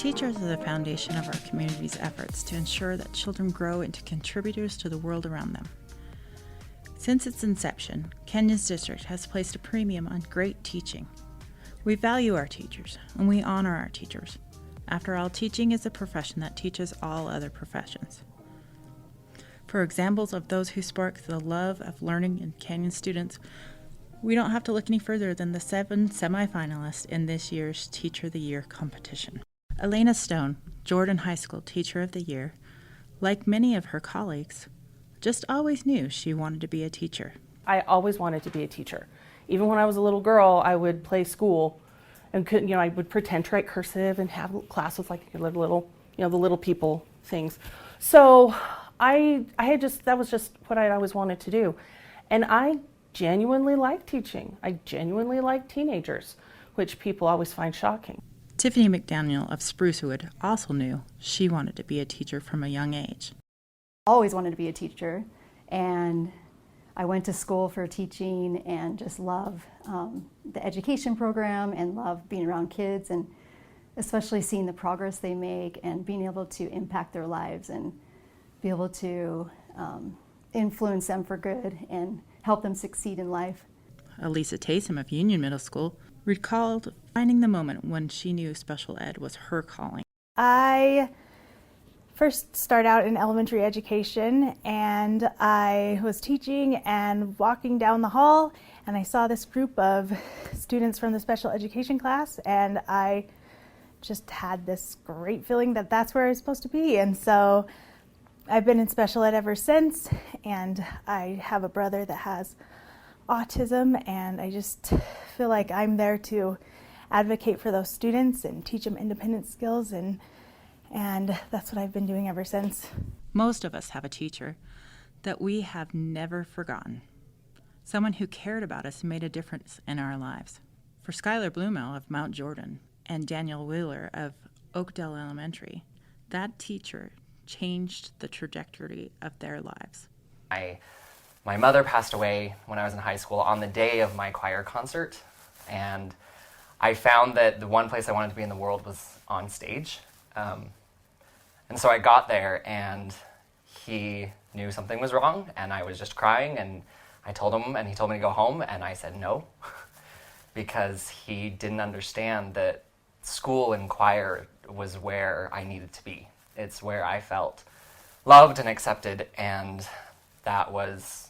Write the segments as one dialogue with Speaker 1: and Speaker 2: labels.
Speaker 1: Teachers are the foundation of our community's efforts to ensure that children grow into contributors to the world around them. Since its inception, Kenyon's district has placed a premium on great teaching. We value our teachers, and we honor our teachers. After all, teaching is a profession that teaches all other professions. For examples of those who spark the love of learning in Kenyon students, we don't have to look any further than the 7 semifinalists in this year's Teacher of the Year competition. Elena Stone, Jordan High School Teacher of the Year, like many of her colleagues, just always knew she wanted to be a teacher.
Speaker 2: I always wanted to be a teacher. Even when I was a little girl, I would play school and I would pretend to write cursive and have class with like the little people things. So that was just what I always wanted to do. And I genuinely like teaching. I genuinely like teenagers, which people always find shocking.
Speaker 1: Tiffany McDaniel of Sprucewood also knew she wanted to be a teacher from a young age.
Speaker 3: Always wanted to be a teacher, and I went to school for teaching and just love the education program and love being around kids, and especially seeing the progress they make and being able to impact their lives and be able to influence them for good and help them succeed in life.
Speaker 1: Alisa Taysum of Union Middle School recalled finding the moment when she knew special ed was her calling.
Speaker 4: I first started out in elementary education, and I was teaching and walking down the hall, and I saw this group of students from the special education class, and I just had this great feeling that that's where I was supposed to be. And so I've been in special ed ever since, and I have a brother that has autism, and I just feel like I'm there to advocate for those students and teach them independent skills, and that's what I've been doing ever since.
Speaker 1: Most of us have a teacher that we have never forgotten, someone who cared about us and made a difference in our lives. For Skyler Blumell of Mount Jordan and Daniel Wheeler of Oakdale Elementary, that teacher changed the trajectory of their lives.
Speaker 5: My mother passed away when I was in high school on the day of my choir concert, and I found that the one place I wanted to be in the world was on stage. And so I got there, and he knew something was wrong, and I was just crying, and I told him, and he told me to go home, and I said no, because he didn't understand that school and choir was where I needed to be. It's where I felt loved and accepted, and that was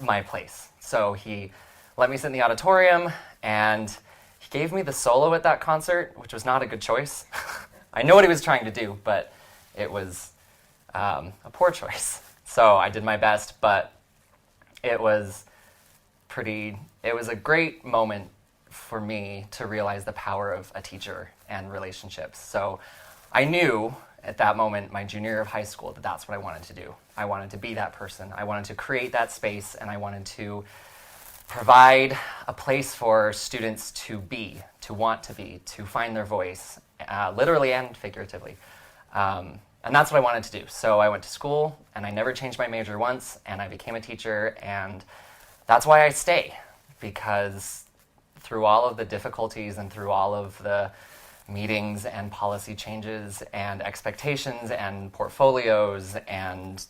Speaker 5: my place. So he let me sit in the auditorium, and he gave me the solo at that concert, which was not a good choice. I know what he was trying to do, but it was a poor choice. So I did my best, but it was a great moment for me to realize the power of a teacher and relationships. So I knew at that moment, my junior year of high school, that that's what I wanted to do. I wanted to be that person. I wanted to create that space, and I wanted to provide a place for students to be, to want to be, to find their voice, literally and figuratively. And that's what I wanted to do. So I went to school, and I never changed my major once, and I became a teacher, and that's why I stay, because through all of the difficulties and through all of the meetings and policy changes and expectations and portfolios and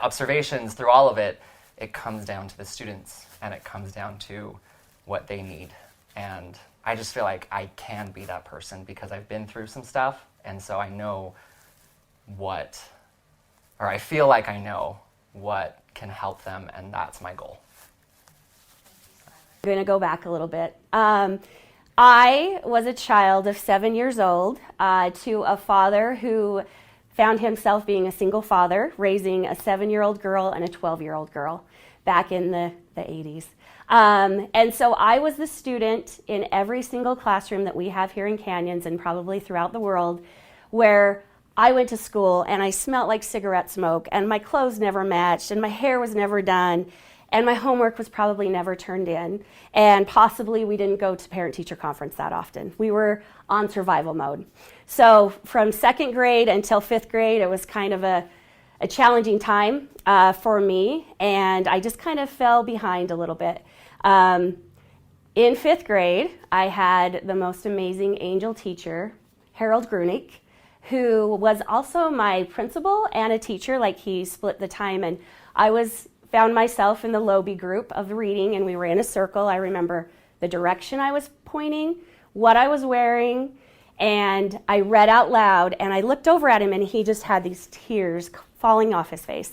Speaker 5: observations, through all of it, it comes down to the students, and it comes down to what they need. And I just feel like I can be that person because I've been through some stuff, and so I know I feel like I know what can help them, and that's my goal.
Speaker 6: I'm going to go back a little bit. I was a child of 7 years old to a father who found himself being a single father, raising a 7-year-old girl and a 12-year-old girl back in the 80s. And so I was the student in every single classroom that we have here in Canyons and probably throughout the world, where I went to school and I smelled like cigarette smoke, and my clothes never matched, and my hair was never done, and my homework was probably never turned in, and possibly we didn't go to parent-teacher conference that often. We were on survival mode. So from second grade until fifth grade, it was kind of a challenging time for me, and I just kind of fell behind a little bit. In fifth grade, I had the most amazing angel teacher, Harold Grunick, who was also my principal and a teacher. Like, he split the time, and I found myself in the Lobby group of reading, and we were in a circle. I remember the direction I was pointing, what I was wearing, and I read out loud, and I looked over at him, and he just had these tears falling off his face.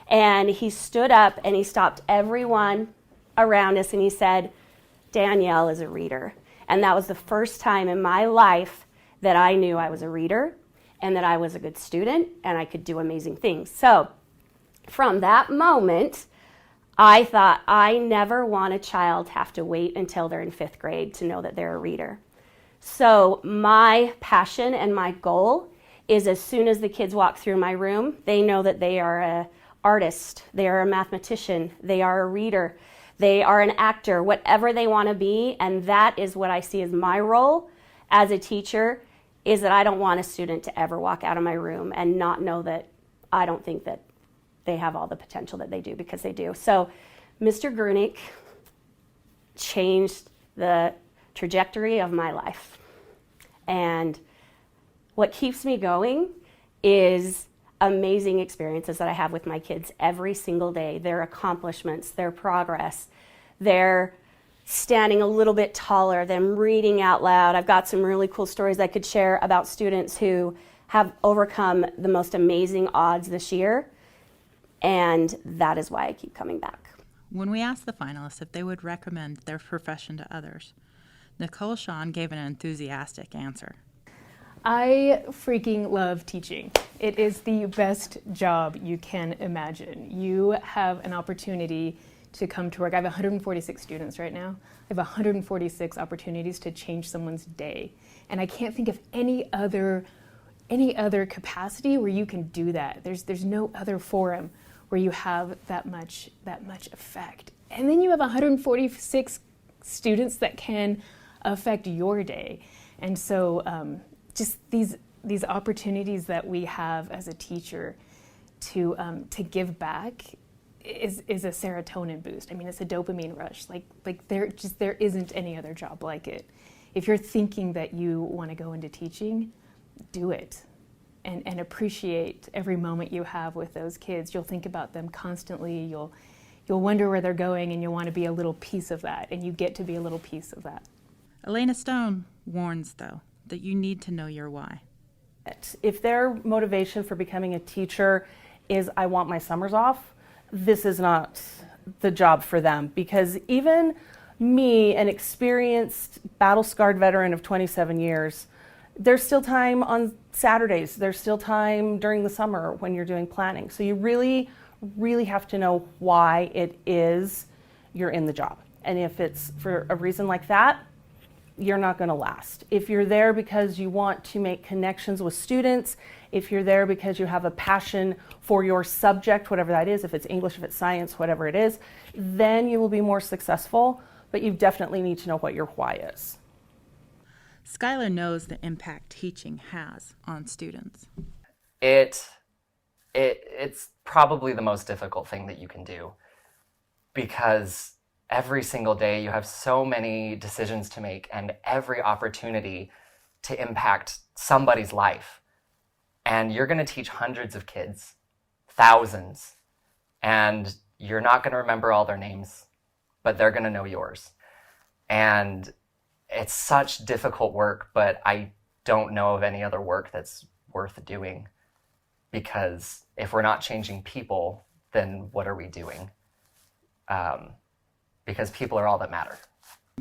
Speaker 6: And he stood up, and he stopped everyone around us, and he said, "Danielle is a reader." And that was the first time in my life that I knew I was a reader and that I was a good student and I could do amazing things. So from that moment, I thought, I never want a child to have to wait until they're in 5th grade to know that they're a reader. So my passion and my goal is, as soon as the kids walk through my room, they know that they are an artist, they are a mathematician, they are a reader, they are an actor, whatever they want to be. And that is what I see as my role as a teacher, is that I don't want a student to ever walk out of my room and not know that I don't think that they have all the potential that they do, because they do. So Mr. Grunick changed the trajectory of my life. And what keeps me going is amazing experiences that I have with my kids every single day, their accomplishments, their progress, their standing a little bit taller, them reading out loud. I've got some really cool stories I could share about students who have overcome the most amazing odds this year, and that is why I keep coming back.
Speaker 1: When we asked the finalists if they would recommend their profession to others, Nicole Shawn gave an enthusiastic answer.
Speaker 7: I freaking love teaching. It is the best job you can imagine. You have an opportunity to come to work. I have 146 students right now. I have 146 opportunities to change someone's day. And I can't think of any other capacity where you can do that. There's no other forum where you have that much effect. And then you have 146 students that can affect your day. And so just these opportunities that we have as a teacher to give back is a serotonin boost. I mean, it's a dopamine rush. Like there isn't any other job like it. If you're thinking that you want to go into teaching, do it. And appreciate every moment you have with those kids. You'll think about them constantly. You'll wonder where they're going, and you'll want to be a little piece of that, and you get to be a little piece of that.
Speaker 1: Elena Stone warns, though, that you need to know your why.
Speaker 2: If their motivation for becoming a teacher is, I want my summers off, this is not the job for them. Because even me, an experienced battle-scarred veteran of 27 years, there's still time on Saturdays. There's still time during the summer when you're doing planning. So you really, really have to know why it is you're in the job. And if it's for a reason like that, you're not going to last. If you're there because you want to make connections with students, if you're there because you have a passion for your subject, whatever that is, if it's English, if it's science, whatever it is, then you will be more successful. But you definitely need to know what your why is.
Speaker 1: Skyler knows the impact teaching has on students.
Speaker 5: It's probably the most difficult thing that you can do, because every single day you have so many decisions to make and every opportunity to impact somebody's life. And you're going to teach hundreds of kids, thousands, and you're not going to remember all their names, but they're going to know yours. And it's such difficult work, but I don't know of any other work that's worth doing, because if we're not changing people, then what are we doing? Because people are all that matter.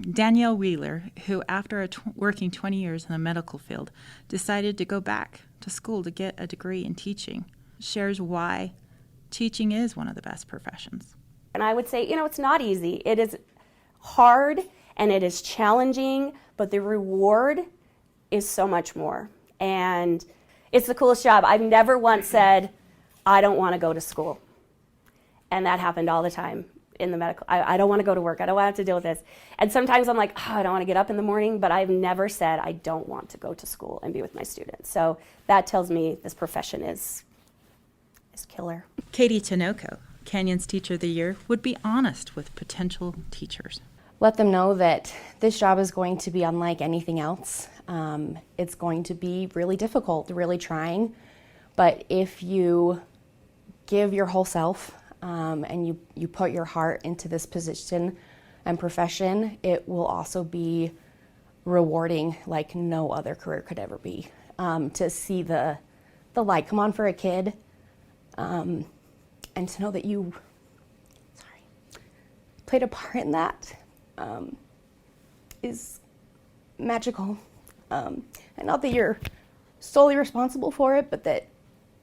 Speaker 1: Danielle Wheeler, who after working 20 years in the medical field, decided to go back to school to get a degree in teaching, shares why teaching is one of the best professions.
Speaker 6: And I would say, it's not easy. It is hard and it is challenging, but the reward is so much more. And it's the coolest job. I've never once said, I don't want to go to school. And that happened all the time in the medical. I don't want to go to work. I don't want to have to deal with this. And sometimes I'm like, I don't want to get up in the morning, but I've never said I don't want to go to school and be with my students. So that tells me this profession is killer.
Speaker 1: Katie Tinoco, Canyon's Teacher of the Year, would be honest with potential teachers.
Speaker 8: let them know that this job is going to be unlike anything else. It's going to be really difficult, really trying, but if you give your whole self and you put your heart into this position and profession, it will also be rewarding like no other career could ever be. To see the light come on for a kid, and to know that you played a part in that is magical. And not that you're solely responsible for it, but that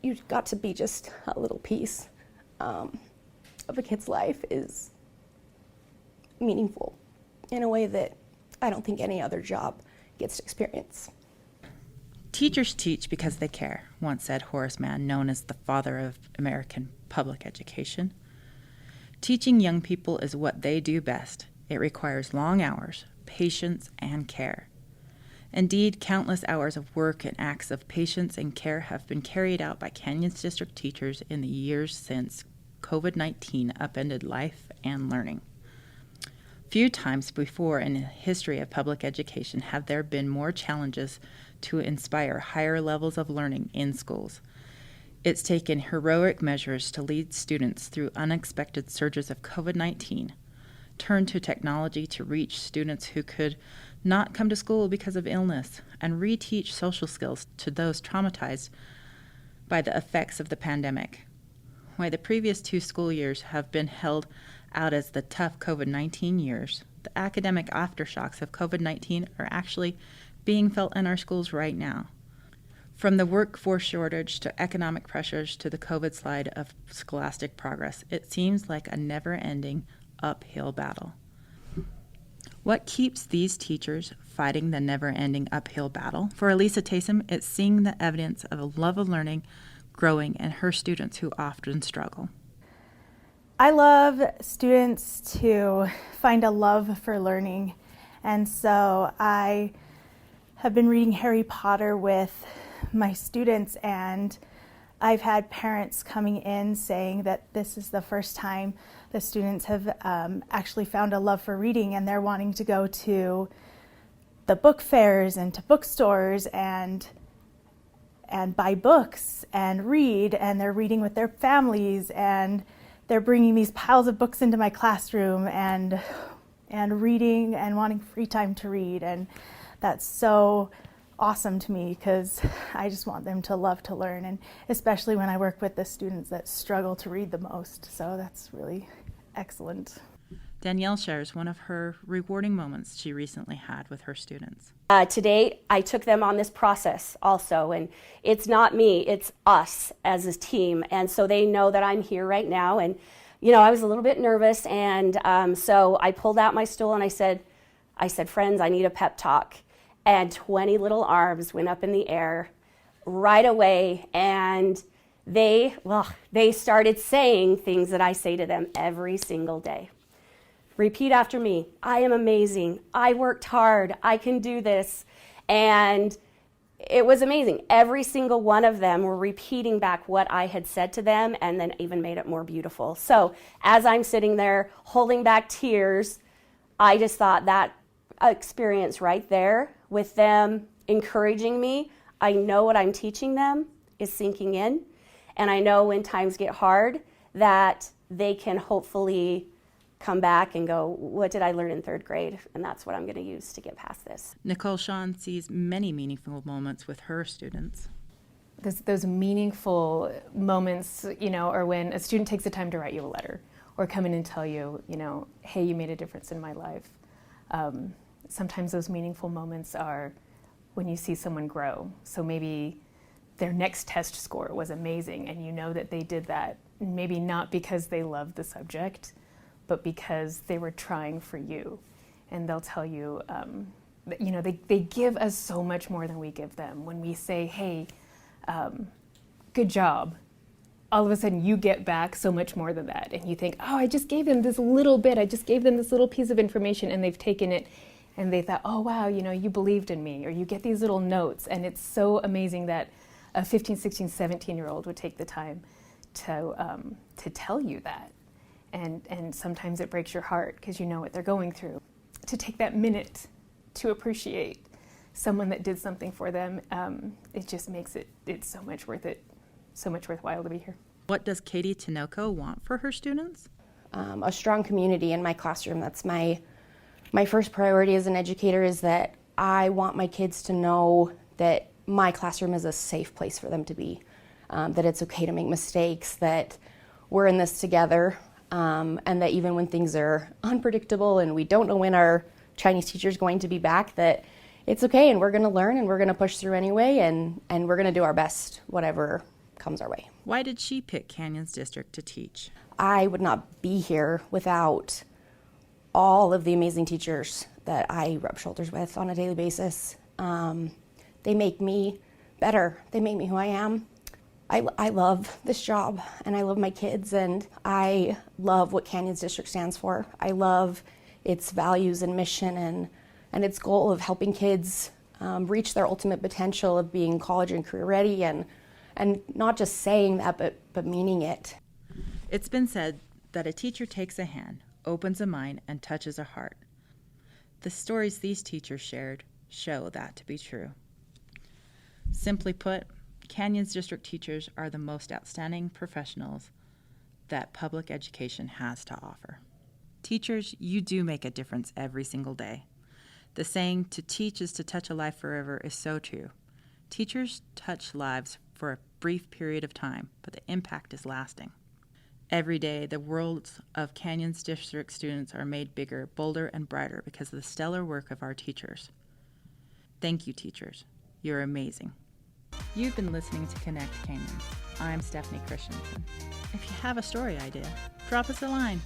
Speaker 8: you got to be just a little piece of a kid's life is meaningful in a way that I don't think any other job gets to experience.
Speaker 1: Teachers teach because they care, once said Horace Mann, known as the father of American public education. Teaching young people is what they do best. It requires long hours, patience, and care. Indeed, countless hours of work and acts of patience and care have been carried out by Canyons District teachers in the years since COVID-19 upended life and learning. Few times before in the history of public education have there been more challenges to inspire higher levels of learning in schools. It's taken heroic measures to lead students through unexpected surges of COVID-19, turn to technology to reach students who could not come to school because of illness, and reteach social skills to those traumatized by the effects of the pandemic. While the previous 2 school years have been held out as the tough COVID-19 years, the academic aftershocks of COVID-19 are actually being felt in our schools right now. From the workforce shortage to economic pressures to the COVID slide of scholastic progress, it seems like a never-ending uphill battle. What keeps these teachers fighting the never-ending uphill battle? For Alisa Taysum, it's seeing the evidence of a love of learning growing in her students who often struggle.
Speaker 4: I love students to find a love for learning, and so I have been reading Harry Potter with my students, and I've had parents coming in saying that this is the first time the students have actually found a love for reading, and they're wanting to go to the book fairs and to bookstores and buy books and read, and they're reading with their families, and they're bringing these piles of books into my classroom and reading and wanting free time to read, and that's so awesome to me because I just want them to love to learn, and especially when I work with the students that struggle to read the most. So that's really excellent.
Speaker 1: Danielle shares one of her rewarding moments she recently had with her students.
Speaker 6: Today, I took them on this process also, and it's not me, it's us as a team, and so they know that I'm here right now, and I was a little bit nervous, and so I pulled out my stool and I said, friends, I need a pep talk. And 20 little arms went up in the air right away, and they started saying things that I say to them every single day. Repeat after me. I am amazing. I worked hard. I can do this. And it was amazing. Every single one of them were repeating back what I had said to them, and then even made it more beautiful. So as I'm sitting there holding back tears, I just thought that experience right there with them encouraging me, I know what I'm teaching them is sinking in, and I know when times get hard that they can hopefully come back and go, what did I learn in 3rd grade? And that's what I'm going to use to get past this.
Speaker 1: Nicole Shawn sees many meaningful moments with her students.
Speaker 7: Those meaningful moments, are when a student takes the time to write you a letter or come in and tell you, hey, you made a difference in my life. Sometimes those meaningful moments are when you see someone grow. So maybe their next test score was amazing, and you know that they did that maybe not because they loved the subject, but because they were trying for you. And they'll tell you, they give us so much more than we give them. When we say, hey, good job, all of a sudden you get back so much more than that. And you think, oh, I just gave them this little bit. I just gave them this little piece of information, and they've taken it and they thought, oh, wow, you believed in me. Or you get these little notes. And it's so amazing that a 15, 16, 17-year-old would take the time to tell you that. And sometimes it breaks your heart because you know what they're going through. to take that minute to appreciate someone that did something for them, it just makes it's so much worthwhile to be here.
Speaker 1: What does Katie Tinoco want for her students?
Speaker 8: A strong community in my classroom. That's my first priority as an educator, is that I want my kids to know that my classroom is a safe place for them to be, that it's okay to make mistakes, that we're in this together, and that even when things are unpredictable and we don't know when our Chinese teacher is going to be back, that it's okay and we're going to learn and we're going to push through anyway, and we're going to do our best whatever comes our way.
Speaker 1: Why did she pick Canyons District to teach?
Speaker 8: I would not be here without all of the amazing teachers that I rub shoulders with on a daily basis. They make me better. They make me who I am. I love this job, and I love my kids, and I love what Canyons District stands for. I love its values and mission and its goal of helping kids reach their ultimate potential of being college and career ready, and not just saying that, but meaning it.
Speaker 1: It's been said that a teacher takes a hand, opens a mind, and touches a heart. The stories these teachers shared show that to be true. Simply put, Canyons District teachers are the most outstanding professionals that public education has to offer. Teachers, you do make a difference every single day. The saying, "to teach is to touch a life forever," is so true. Teachers touch lives for a brief period of time, but the impact is lasting. Every day, the worlds of Canyons District students are made bigger, bolder, and brighter because of the stellar work of our teachers. Thank you, teachers. You're amazing. You've been listening to Connect Canyons. I'm Stephanie Christensen. If you have a story idea, drop us a line.